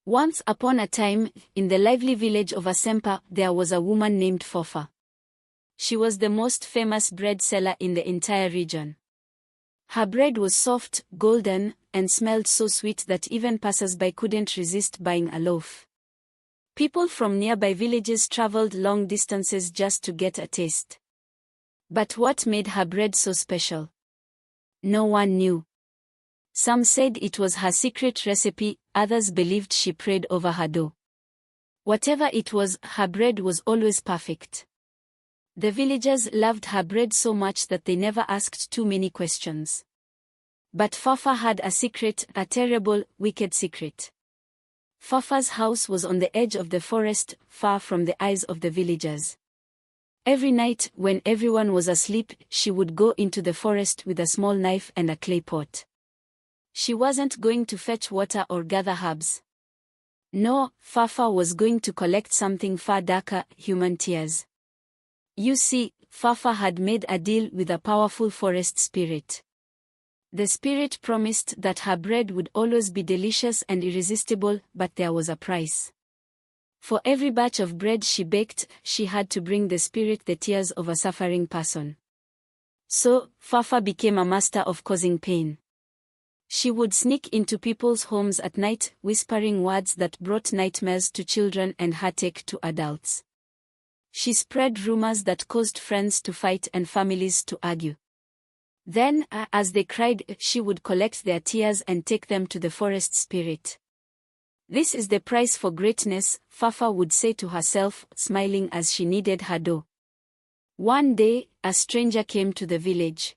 Once upon a time, in the lively village of Asempa, there was a woman named Fafa. She was the most famous bread seller in the entire region. Her bread was soft, golden, and smelled so sweet that even passers-by couldn't resist buying a loaf. People from nearby villages traveled long distances just to get a taste. But what made her bread so special? No one knew. Some said it was her secret recipe, others believed she prayed over her dough. Whatever it was, her bread was always perfect. The villagers loved her bread so much that they never asked too many questions. But Fafa had a secret, a terrible, wicked secret. Fafa's house was on the edge of the forest, far from the eyes of the villagers. Every night, when everyone was asleep, she would go into the forest with a small knife and a clay pot. She wasn't going to fetch water or gather herbs. No, Fafa was going to collect something far darker, human tears. You see, Fafa had made a deal with a powerful forest spirit. The spirit promised that her bread would always be delicious and irresistible, but there was a price. For every batch of bread she baked, she had to bring the spirit the tears of a suffering person. So, Fafa became a master of causing pain. She would sneak into people's homes at night, whispering words that brought nightmares to children and heartache to adults. She spread rumors that caused friends to fight and families to argue. Then, as they cried, she would collect their tears and take them to the forest spirit. "This is the price for greatness," Fafa would say to herself, smiling as she kneaded her dough. One day, a stranger came to the village.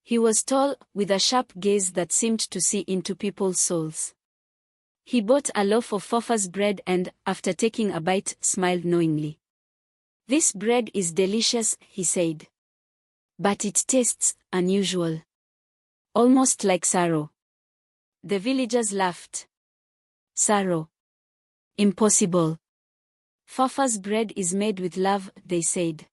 He was tall, with a sharp gaze that seemed to see into people's souls. He bought a loaf of Fafa's bread and, after taking a bite, smiled knowingly. "This bread is delicious," he said. "But it tastes unusual. Almost like sorrow." The villagers laughed. "Sorrow? Impossible. Fafa's bread is made with love," they said.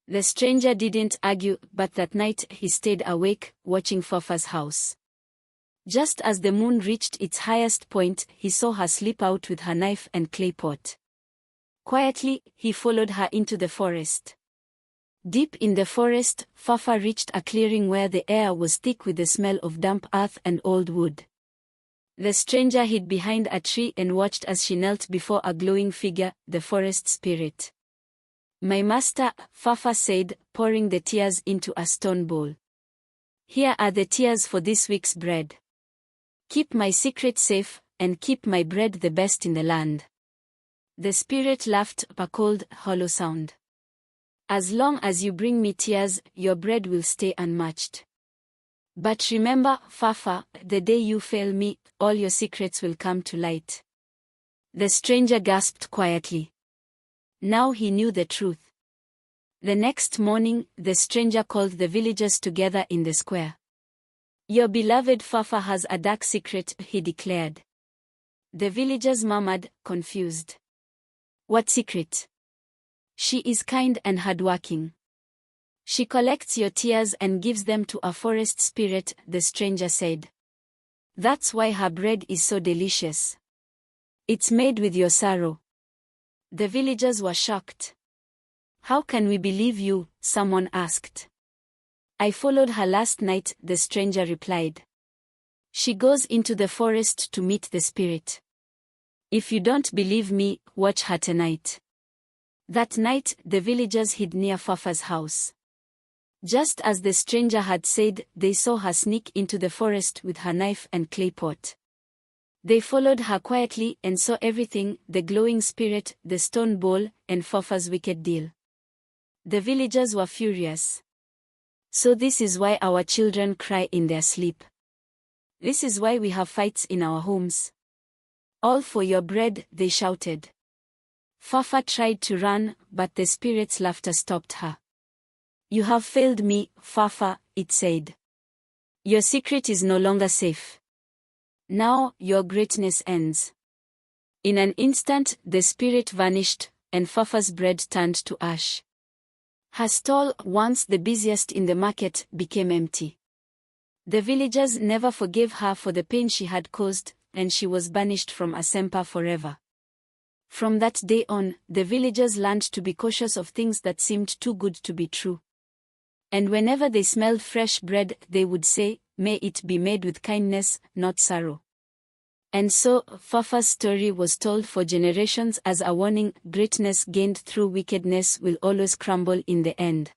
The stranger didn't argue, but that night he stayed awake, watching Fafa's house. Just as the moon reached its highest point, he saw her slip out with her knife and clay pot. Quietly, he followed her into the forest. Deep in the forest, Fafa reached a clearing where the air was thick with the smell of damp earth and old wood. The stranger hid behind a tree and watched as she knelt before a glowing figure, the forest spirit. "My master," Fafa said, pouring the tears into a stone bowl. "Here are the tears for this week's bread. Keep my secret safe, and keep my bread the best in the land." The spirit laughed, a cold, hollow sound. "As long as you bring me tears, your bread will stay unmatched. But remember, Fafa, the day you fail me, all your secrets will come to light." The stranger gasped quietly. Now he knew the truth. The next morning, the stranger called the villagers together in the square. "Your beloved Fafa has a dark secret," he declared. The villagers murmured, confused. "What secret?" "She is kind and hardworking. She collects your tears and gives them to a forest spirit," the stranger said. "That's why her bread is so delicious. It's made with your sorrow." The villagers were shocked. "How can we believe you?" someone asked. "I followed her last night," the stranger replied. "She goes into the forest to meet the spirit. If you don't believe me, watch her tonight." That night, the villagers hid near Fafa's house. Just as the stranger had said, they saw her sneak into the forest with her knife and clay pot. They followed her quietly and saw everything, the glowing spirit, the stone bowl, and Fafa's wicked deal. The villagers were furious. "So this is why our children cry in their sleep. This is why we have fights in our homes. All for your bread," they shouted. Fafa tried to run, but the spirit's laughter stopped her. "You have failed me, Fafa," it said. "Your secret is no longer safe. Now, your greatness ends." In an instant, the spirit vanished, and Fafa's bread turned to ash. Her stall, once the busiest in the market, became empty. The villagers never forgave her for the pain she had caused, and she was banished from Asempa forever. From that day on, the villagers learned to be cautious of things that seemed too good to be true. And whenever they smelled fresh bread, they would say, "May it be made with kindness, not sorrow." And so, Fafa's story was told for generations as a warning: greatness gained through wickedness will always crumble in the end.